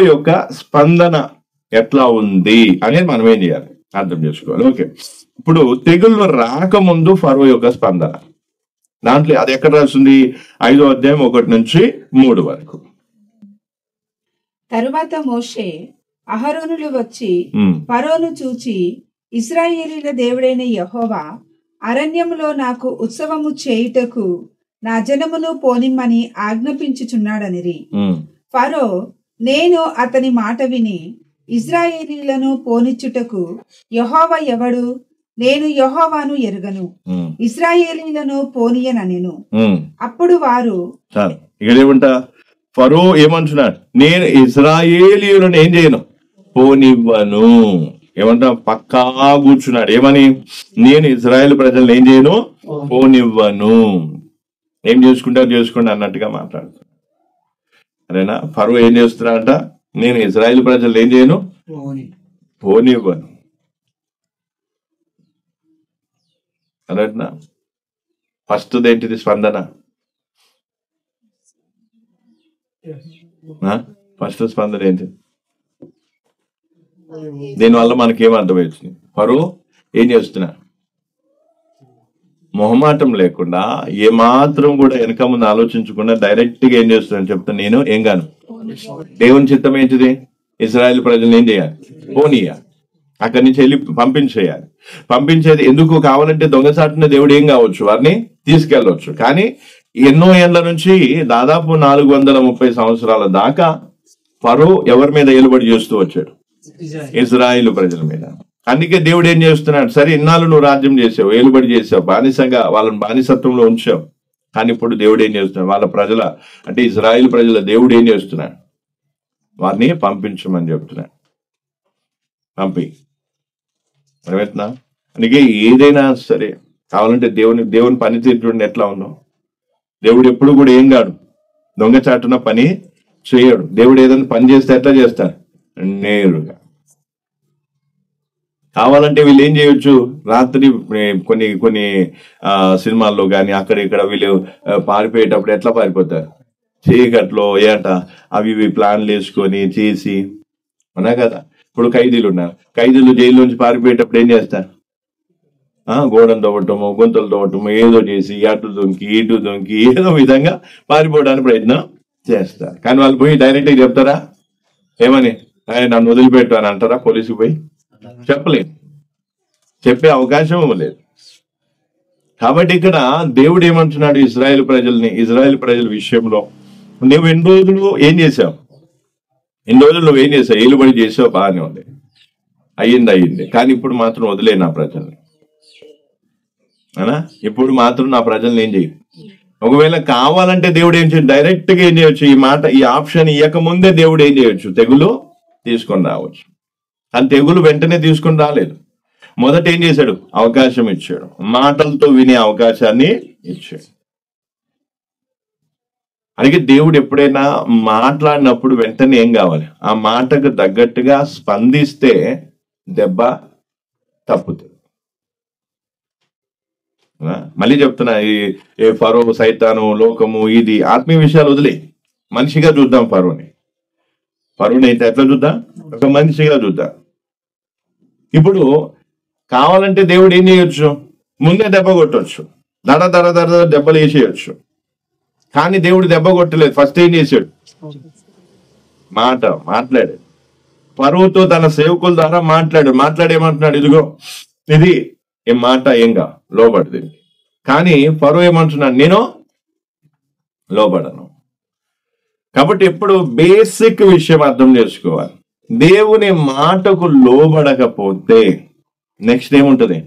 యొక్క స్పందన ఎట్లా ఉంది అనేది మనం ఏం చేయాలి, అర్థం చేసుకోవాలి. ఓకే, ఇప్పుడు తెగుళ్ళు రాకముందు ఫరో యొక్క స్పందన, దాంట్లో అది ఎక్కడ రాస్తుంది? 5వ అధ్యాయం 1 నుంచి 3 వరకు. తరువాత మోషే అహరోనులు వచ్చి ఫరోను చూచి, ఇశ్రాయేలీల దేవుడైన యెహోవా అరణ్యములో నాకు ఉత్సవము చేయుటకు నా జనమును పోనిమ్మని ఆజ్ఞాపించుచున్నాడనిరి. ఫరో, నేను అతని మాట విని ఇశ్రాయేలీలను పోనిచ్చుటకు యెహోవా ఎవడు? నేను యెహోవాను ఎరుగను, ఇశ్రాయేలీలను పోనీయనెను. అప్పుడు వారు ఇక్కడేమంటా, ఫరో ఏమంటున్నాడు? నేను ఇశ్రాయేలీయులను ఏం చేయను, పోనివ్వను. ఏమంటా, పక్కా కూర్చున్నాడు. ఏమని? నేను ఇశ్రాయేల్ ప్రజలను ఏం చేయను, పోనివ్వను. ఏం చేసుకుంటారు చేసుకోండి అన్నట్టుగా మాట్లాడుతున్నాడు. అరేనా? ఫరో ఏం చేస్తున్నాడంట? నేను ఇశ్రాయేల్ ప్రజలు ఏం చేయను, పోనివ్వను. అన్నట్టునా? ఫస్ట్ ఏంటిది స్పందన? ఫస్ట్ స్పందన ఏంటి? దీనివల్ల మనకేం అర్థమవుతుంది? ఫరో ఏం చేస్తున్నా, మొహమాటం లేకుండా ఏమాత్రం కూడా వెనక ముందు ఆలోచించకుండా డైరెక్ట్ గా ఏం చేస్తున్నాను చెప్తా, నేను ఏం గాను, దేవుని చిత్తం ఏంటిది? ఇశ్రాయేల్ ప్రజలను ఏం చేయాలి, పోనీయాలి, అక్కడి నుంచి వెళ్ళి పంపించేయాలి. పంపించేది ఎందుకు? కావాలంటే దొంగసాటున దేవుడు ఏం కావచ్చు, వారిని తీసుకెళ్ళవచ్చు. కానీ ఎన్నో ఏళ్ల నుంచి దాదాపు 430 సంవత్సరాల దాకా ఫరో ఎవరి మీద ఏలుబడి చేస్తూ వచ్చాడు, ఇశ్రాయేలు ప్రజల మీద. అందుకే దేవుడు ఏం చేస్తున్నాడు, సరే ఇన్నాళ్ళు నువ్వు రాజ్యం చేసావు, ఏలుబడి చేసావు, బానిసంగా వాళ్ళని బానిసత్వంలో ఉంచావు. కానీ ఇప్పుడు దేవుడు ఏం చేస్తున్నాడు, వాళ్ళ ప్రజల అంటే ఇశ్రాయేలు ప్రజల దేవుడు ఏం చేస్తున్నాడు, వారిని పంపించమని చెప్తున్నాడు. పంపి అర్థమవుతుందా? అందుకే ఏదైనా సరే కావాలంటే దేవుని పనితీరు చూడండి ఎట్లా ఉందో. దేవుడు ఎప్పుడు కూడా ఏం కాడు, దొంగచాటున పని చేయడు. దేవుడు ఏదైనా పని చేస్తే ఎట్లా చేస్తాడు, నేరుగా. కావాలంటే వీళ్ళు ఏం చేయొచ్చు, రాత్రి కొన్ని సినిమాల్లో కానీ అక్కడ ఇక్కడ వీళ్ళు పారిపోయేటప్పుడు ఎట్లా పారిపోతారు, చీకట్లో ఏట అవి ఇవి ప్లాన్లు వేసుకొని చేసి, అన్నా కదా. ఇప్పుడు ఖైదీలు ఉన్నారు, ఖైదీలు జైల్లోంచి పారిపోయేటప్పుడు ఏం చేస్తారు, గోడను తవ్వటము, గొంతులు తవ్వటము, ఏదో చేసి అటు దొంకి ఇటు దొంకి ఏదో విధంగా పారిపోవడానికి ప్రయత్నం చేస్తారు. కానీ వాళ్ళు పోయి డైరెక్ట్ గా చెప్తారా, ఏమని, నన్ను వదిలిపెట్టు అని అంటారా? పోలీసుకు పోయి చెప్పలేదు, చెప్పే అవకాశం లేదు. కాబట్టి ఇక్కడ దేవుడు ఏమంటున్నాడు, ఇశ్రాయేల్ ప్రజల విషయంలో నువ్వు ఎన్ని రోజులు ఏం చేసావు, నువ్వేం చేసావు, ఏలుబడి చేసావు, బాగానే ఉంది, అయ్యింది. కానీ ఇప్పుడు మాత్రం వదిలే నా ప్రజల్ని, అనా ఇప్పుడు మాత్రం నా ప్రజల్ని ఏం చేయి. ఒకవేళ కావాలంటే దేవుడు ఏం చేయొచ్చు, డైరెక్ట్ గా ఏం చేయొచ్చు, ఈ ఆప్షన్ ఇవ్వక ముందే దేవుడు ఏం చేయొచ్చు, తెగులు తీసుకొని రావచ్చు. కానీ తెగులు వెంటనే తీసుకొని రాలేదు. మొదట ఏం చేశాడు, అవకాశం ఇచ్చాడు, మాటలతో వినే అవకాశాన్ని ఇచ్చాడు. అందుకే దేవుడు ఎప్పుడైనా మాట్లాడినప్పుడు వెంటనే ఏం కావాలి, ఆ మాటకు తగ్గట్టుగా స్పందిస్తే దెబ్బ తప్పుతుంది. మళ్ళీ చెప్తున్నా, ఈ ఫరో, సైతాను, లోకము, ఇది ఆత్మీయ విషయాలు వదిలే మనిషిగా చూద్దాం. ఫరోని అయితే ఎట్లా చూద్దాం, ఒక మనిషిగా చూద్దాం. ఇప్పుడు కావాలంటే దేవుడు ఏం చేయొచ్చు, ముందే దెబ్బ కొట్టవచ్చు, దడ దడ దడ దెబ్బలు వేసేయచ్చు. కానీ దేవుడు దెబ్బ కొట్టలేదు. ఫస్ట్ ఏం చేశాడు, మాట్లాడాడు. ఫరోతో తన సేవకుల ద్వారా మాట్లాడేమంటున్నాడు, ఇదిగో ఇది ఈ మాట ఏంగా లోబడదు. కానీ ఫరో ఏమంటున్నాడు, నేను లోబడను. కాబట్టి ఎప్పుడు బేసిక్ విషయం అర్థం చేసుకోవాలి, దేవుని మాటకు లోబడకపోతే నెక్స్ట్ ఏముంటది,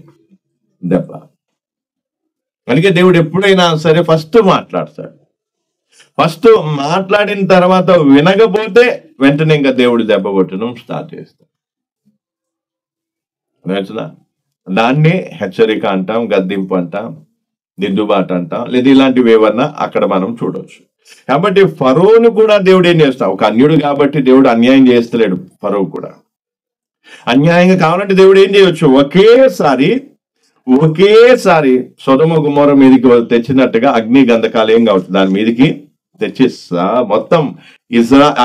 దెబ్బ. అందుకే దేవుడు ఎప్పుడైనా సరే ఫస్ట్ మాట్లాడతాడు. ఫస్ట్ మాట్లాడిన తర్వాత వినకపోతే వెంటనే ఇంకా దేవుడు దెబ్బ కొట్టడం స్టార్ట్ చేస్తాడు. దాన్ని హెచ్చరిక అంటాం, గద్దింపు అంటాం, దిద్దుబాటు అంటాం, లేదా ఇలాంటివి ఏమన్నా అక్కడ మనం చూడవచ్చు. కాబట్టి ఫరోను కూడా దేవుడు ఏం చేస్తాం, ఒక అన్యుడు కాబట్టి దేవుడు అన్యాయం చేస్తలేడు. ఫరో కూడా అన్యాయంగా కావాలంటే దేవుడు ఏం చేయొచ్చు, ఒకేసారి సొదొమ గొమొర్రా మీదకి తెచ్చినట్టుగా అగ్ని గంధకాలు ఏం కావచ్చు దాని మీదకి తెచ్చి మొత్తం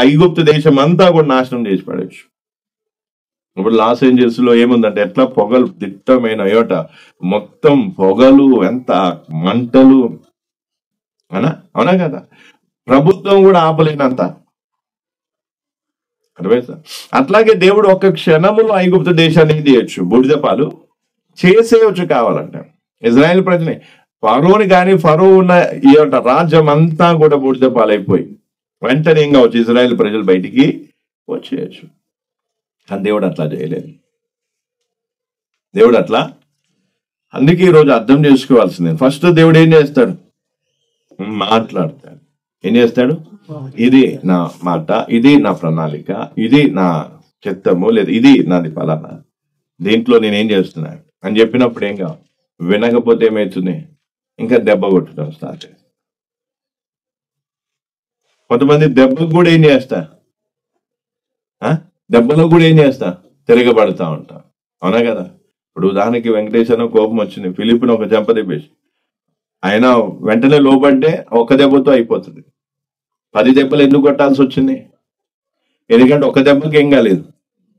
ఐగుప్తు దేశం అంతా కూడా నాశనం చేసి పడవచ్చు. ఇప్పుడు లాస్ ఏంజల్స్ లో ఏముందంటే ఎట్లా పొగలు దిట్టమైన ఏట మొత్తం పొగలు, ఎంత మంటలు, అవునా కదా. ప్రభుత్వం కూడా ఆపలేనంత. అర్థమైందా? అట్లాగే దేవుడు ఒక్క క్షణములో ఐగుప్తు దేశాన్ని ఏం చేయొచ్చు, బూడిదపాలు చేసేయచ్చు కావాలంటే. ఇజ్రాయెల్ ప్రజని ఫరోని కానీ ఫరో ఉన్న ఏమంట రాజ్యం అంతా కూడా బూడిదపాలైపోయి వెంటనే ఏం కావచ్చు, ఇజ్రాయెల్ ప్రజలు బయటికి వచ్చేయచ్చు. కానీ దేవుడు అట్లా చేయలేదు. దేవుడు అట్లా. అందుకే ఈరోజు అర్థం చేసుకోవాల్సిందే. ఫస్ట్ దేవుడు ఏం చేస్తాడు, మాట్లాడతాడు. ఏం చేస్తాడు, ఇది నా మాట, ఇది నా ప్రణాళిక, ఇది నా చిత్తము, లేదు ఇది నాది ఫలానా, దీంట్లో నేనేం చేస్తున్నా అని చెప్పినప్పుడు ఏం కావాలి. వినకపోతే ఏమవుతుంది, ఇంకా దెబ్బ కొట్టడం స్టార్ట్. కొంతమంది దెబ్బకు కూడా ఏం చేస్తా, దెబ్బలో కూడా ఏం చేస్తా, తిరగబడతా ఉంటా. అవునా కదా. ఇప్పుడు ఉదాహరణకి వెంకటేశ్వర కోపం వచ్చింది, ఫిలిప్ను ఒక చెంప దెబ్బేసి ఆయన వెంటనే లోబడ్డే ఒక్క దెబ్బతో అయిపోతుంది. 10 దెబ్బలు ఎందుకు కొట్టాల్సి వచ్చింది? ఎందుకంటే ఒక దెబ్బకి ఏం కాలేదు,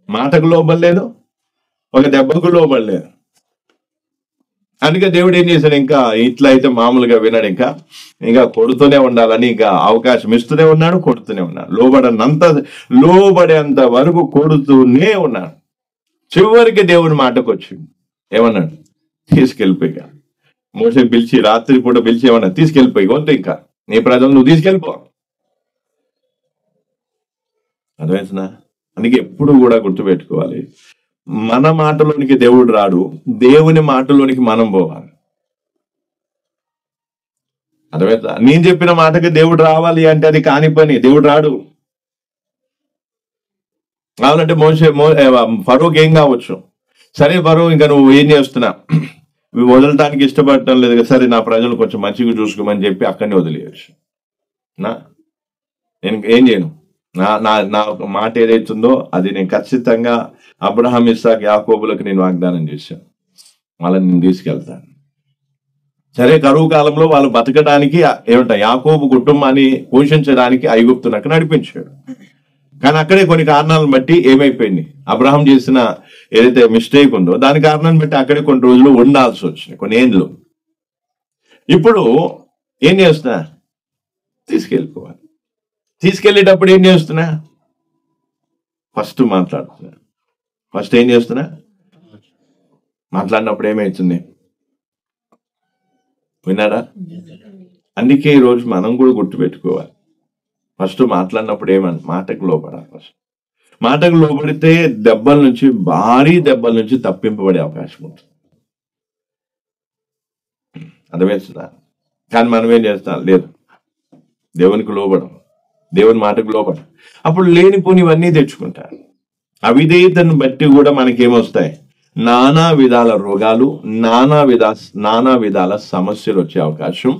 మాటకు లోబడలేదు, ఒక దెబ్బకు లోబడలేదు. అందుకే దేవుడు ఏం చేశాడు, ఇంకా ఇట్లా అయితే మామూలుగా వినాడు, ఇంకా కొడుతూనే ఉండాలని ఇంకా అవకాశం ఇస్తూనే ఉన్నాడు, కొడుతూనే ఉన్నాడు. లోబడేంత వరకు కొడుతూనే ఉన్నాడు. చివరికి దేవుడి మాటకు వచ్చింది. ఏమన్నాడు, తీసుకెళ్ళిపోయి. మోసే పిలిచి రాత్రి పూట పిలిచి ఏమన్నా, తీసుకెళ్ళిపోయి వద్దు, ఇంకా నీ ప్రజలు నువ్వు తీసుకెళ్ళిపో. అర్థమవుతుందా? అందుకే ఎప్పుడు కూడా గుర్తుపెట్టుకోవాలి, మన మాటలోనికి దేవుడు రాడు, దేవుని మాటలోనికి మనం పోవాలి. అర్థమవుతుందా? నేను చెప్పిన మాటకి దేవుడు రావాలి అంటే అది కాని పని, దేవుడు రాడు. కావాలంటే ఫరోకి ఏం కావచ్చు, సరే ఫరో ఇంకా నువ్వు ఏం చేస్తున్నా, వదలటానికి ఇష్టపడటం లేదు కదా, సరే నా ప్రజలు కొంచెం మంచిగా చూసుకోమని చెప్పి అక్కడనే వదిలేయచ్చు. నేను ఏం చేయను, నా మాట ఏదైతుందో అది నేను ఖచ్చితంగా అబ్రహాం, ఇస్సాక్, యాకోబులకు నేను వాగ్దానం చేశాను, వాళ్ళని నేను తీసుకెళ్తాను. సరే కరువు కాలంలో వాళ్ళు బతకడానికి యాకోబు కుటుంబాన్ని పోషించడానికి ఐగుప్తునకు నడిపించాడు. కానీ అక్కడే కొన్ని కారణాలను బట్టి ఏమైపోయింది, అబ్రహాం చేసిన ఏదైతే మిస్టేక్ ఉందో దాని కారణాన్ని బట్టి అక్కడే కొన్ని రోజులు ఉండాల్సి వచ్చింది, కొన్ని ఏండ్లు. ఇప్పుడు ఏం చేస్తున్నా, తీసుకెళ్ళిపోవాలి. తీసుకెళ్ళేటప్పుడు ఏం చేస్తున్నా, ఫస్ట్ మాట్లాడుతున్నా. ఫస్ట్ ఏం చేస్తున్నా, మాట్లాడినప్పుడు ఏమవుతుంది, విన్నారా? అందుకే ఈరోజు మనం కూడా గుర్తుపెట్టుకోవాలి, ఫస్ట్ మాట్లాడినప్పుడు మాటకు లోపడాలి. ఫస్ట్ మాటకు లోపడితే దెబ్బల నుంచి, భారీ దెబ్బల నుంచి తప్పింపబడే అవకాశం ఉంటుంది. అర్థమేస్తుందా? కానీ మనం ఏం చేస్తాం, లేదు దేవునికి లోబడం, దేవుని మాటకు లోపడం. అప్పుడు లేనిపోనివన్నీ తెచ్చుకుంటారు. అవిధేయతను బట్టి కూడా మనకేమొస్తాయి, నానా విధాల రోగాలు, నానా విధాల సమస్యలు వచ్చే అవకాశం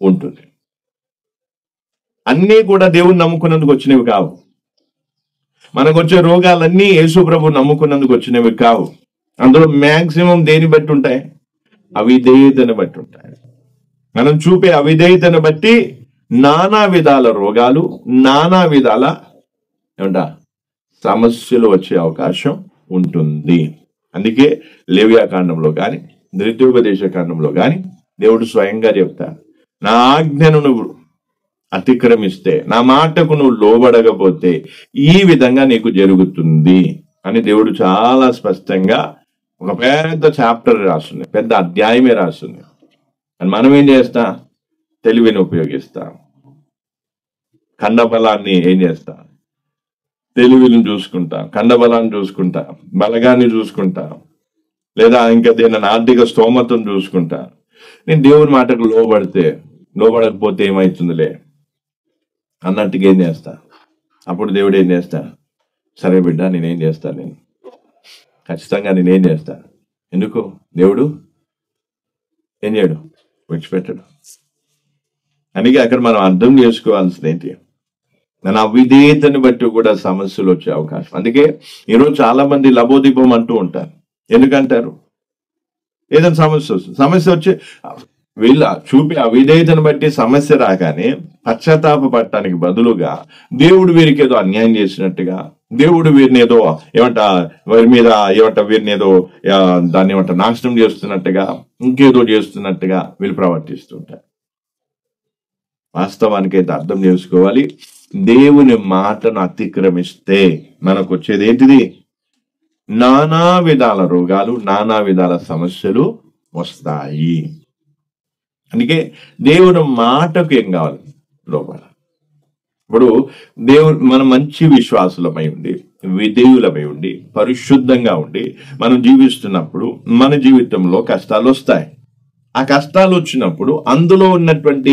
ఉంటుంది. అన్నీ కూడా దేవుని నమ్ముకున్నందుకు వచ్చినవి కావు. మనకు వచ్చే రోగాలన్నీ యేసు ప్రభు నమ్ముకున్నందుకు వచ్చినవి కావు. అందులో మ్యాక్సిమం దేని బట్టి ఉంటాయి, అవిధేయతను బట్టి ఉంటాయి. మనం చూపే అవిధేయతను బట్టి నానా విధాల రోగాలు, నానా విధాల సమస్యలు వచ్చే అవకాశం ఉంటుంది. అందుకే లేవియా కాండంలో కానీ ద్వితీయోపదేశ కాండంలో కానీ దేవుడు స్వయంగా చెప్తాడు, నా ఆజ్ఞను నువ్వు అతిక్రమిస్తే, నా మాటకు నువ్వు లోబడకపోతే ఈ విధంగా నీకు జరుగుతుంది అని దేవుడు చాలా స్పష్టంగా ఒక పెద్ద చాప్టర్ రాస్తుంది, పెద్ద అధ్యాయమే రాస్తుంది. అని మనం ఏం చేస్తాం, తెలివిని ఉపయోగిస్తాం, ఖండబలాన్ని ఏం చేస్తాం, తెలివిని చూసుకుంటాం, ఖండబలాన్ని చూసుకుంటాం, బలగాన్ని చూసుకుంటాం, లేదా ఇంకా దేని ఆర్థిక స్తోమతను చూసుకుంటా. నేను దేవుని మాటకు లోబడకపోతే ఏమవుతుందిలే అన్నట్టుగా ఏం చేస్తా. అప్పుడు దేవుడు ఏం చేస్తా, సరే బిడ్డ నేనేం చేస్తా, నేను ఖచ్చితంగా నేనేం చేస్తా. ఎందుకు దేవుడు ఏం చేయడు, విడిచిపెట్టడు. అందుకే అక్కడ మనం అర్థం చేసుకోవాల్సింది ఏంటి, మన అవిధేయతను బట్టి కూడా సమస్యలు వచ్చే అవకాశం. అందుకే ఈరోజు చాలా మంది లబోదీపం అంటూ ఉంటారు. ఎందుకంటారు, ఏదైనా సమస్య వస్తుంది, సమస్య వచ్చి వీళ్ళ చూపే అవిధేయతను బట్టి సమస్య రాగానే పశ్చాత్తాప పడటానికి బదులుగా దేవుడు వీరికి ఏదో అన్యాయం చేసినట్టుగా, దేవుడు వీరిని ఏదో వారి మీద వీరిని ఏదో దాన్ని నాశనం చేస్తున్నట్టుగా, ఇంకేదో చేస్తున్నట్టుగా వీళ్ళు ప్రవర్తిస్తుంటారు. వాస్తవానికి అయితే అర్థం చేసుకోవాలి, దేవుని మాటను అతిక్రమిస్తే మనకు వచ్చేది ఏంటిది? నానా విధాల రోగాలు, నానా విధాల సమస్యలు వస్తాయి. అందుకే దేవుని మాటకు ఏం కావాలి? లోబడాలి. ఇప్పుడు మనం మంచి విశ్వాసులమై ఉండి, విధేయులమై ఉండి, పరిశుద్ధంగా ఉండి మనం జీవిస్తున్నప్పుడు మన జీవితంలో కష్టాలు వస్తాయి. ఆ కష్టాలు వచ్చినప్పుడు అందులో ఉన్నటువంటి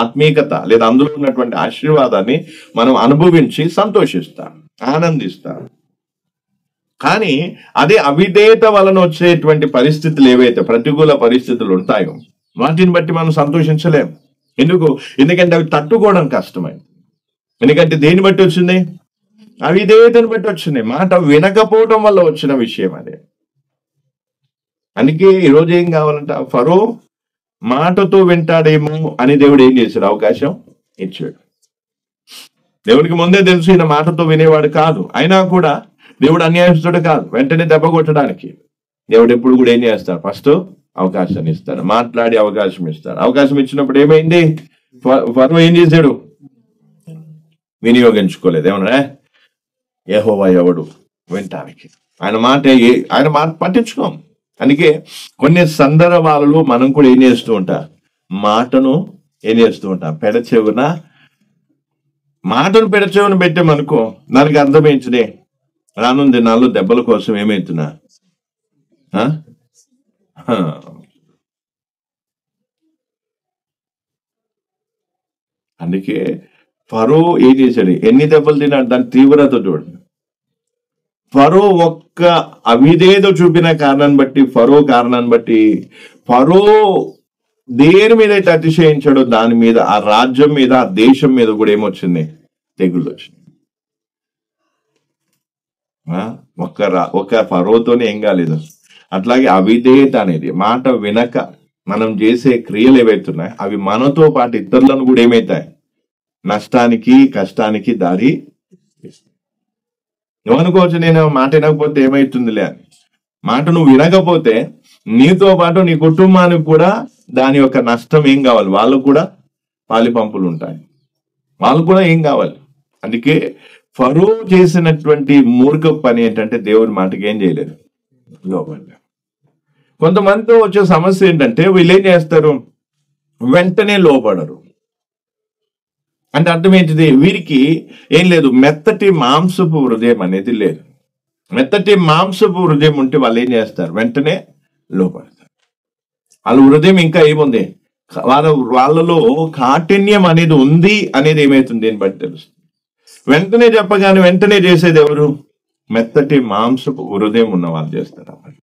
ఆత్మీయత లేదా అందులో ఉన్నటువంటి ఆశీర్వాదాన్ని మనం అనుభవించి సంతోషిస్తాం, ఆనందిస్తాం. కానీ అదే అవిధేయత వలన వచ్చేటువంటి పరిస్థితులు ఏవైతే ప్రతికూల పరిస్థితులు ఉంటాయో వాటిని బట్టి మనం సంతోషించలేము. ఎందుకంటే అవి తట్టుకోవడం కష్టమైంది. ఎందుకంటే దేని బట్టి వచ్చింది? అవిధేయతను బట్టి వచ్చింది. మాట వినకపోవడం వల్ల వచ్చిన విషయం అదే. అందుకే ఈరోజు ఏం కావాలంట? ఫరో మాటతో వింటాడేమో అని దేవుడు ఏం చేశాడు? అవకాశం ఇచ్చాడు. దేవుడికి ముందే తెలుసు ఈయన మాటతో వినేవాడు కాదు. అయినా కూడా దేవుడు అన్యాయస్తుడు కాదు. వెంటనే దెబ్బ కొట్టడానికి దేవుడు ఎప్పుడు కూడా ఏం చేస్తాడు? ఫస్ట్ అవకాశాన్ని ఇస్తాడు, మాట్లాడి అవకాశం ఇస్తాడు. అవకాశం ఇచ్చినప్పుడు ఏమైంది? ఫరో ఏం చేశాడు? వినియోగించుకోలేదు. ఏమన్నా యెహోవా ఎవడు వినటానికి? ఆయన మాట పట్టించుకోం. అందుకే కొన్ని సందర్భాలలో మనం కూడా ఏం చేస్తూ ఉంటాం? మాటను పెడచెవున పెట్టామనుకో, దానికి అర్థమేంటిదే? రానున్న దినాల్లో దెబ్బల కోసం ఏమైతున్నా? అందుకే ఫరో ఏం చేశాడు? ఎన్ని దెబ్బలు తిన్నాడు? దాని తీవ్రత చూడండి. ఫరో ఒక్క అవిధేయత చూపిన కారణాన్ని బట్టి ఫరో దేని మీద అయితే అతిశయించాడో దాని మీద, ఆ రాజ్యం మీద, ఆ దేశం మీద కూడా ఏమొచ్చింది? తెగుళ్ళు వచ్చింది. ఒక్క ఫరోతోనే ఏం కాలేదు. అట్లాగే అవిధేయత అనేది, మాట వినక మనం చేసే క్రియలు ఏవైతున్నాయి అవి మనతో పాటు ఇతరులను కూడా ఏమవుతాయి? నష్టానికి, కష్టానికి దారి. ఏమనుకోవచ్చు, నేను మాట వినకపోతే ఏమైతుందిలే అని. మాట నువ్వు వినకపోతే నీతో పాటు నీ కుటుంబానికి కూడా దాని యొక్క నష్టం ఏం కావాలి? వాళ్ళకు కూడా పాలిపంపులు ఉంటాయి, వాళ్ళు కూడా ఏం కావాలి. అందుకే ఫరో చేసినటువంటి మూర్ఖ పని ఏంటంటే దేవుడి మాటకి ఏం చేయలేదు, లోబడలేదు. కొంతమందితో వచ్చే సమస్య ఏంటంటే వీళ్ళు ఏం చేస్తారు? వెంటనే లోబడరు. అంటే అర్థం ఏంటిది? వీరికి ఏం లేదు, మెత్తటి మాంసపు హృదయం అనేది లేదు. మెత్తటి మాంసపు హృదయం ఉంటే వాళ్ళు ఏం చేస్తారు? వెంటనే లోపడతారు. వాళ్ళ హృదయం ఇంకా ఏముంది? వాళ్ళలో కాఠిన్యం అనేది ఉంది అనేది ఏమైతుంది? దీన్ని బట్టి తెలుస్తుంది. వెంటనే చెప్పగానే వెంటనే చేసేది ఎవరు? మెత్తటి మాంసపు హృదయం ఉన్న వాళ్ళు చేస్తారు.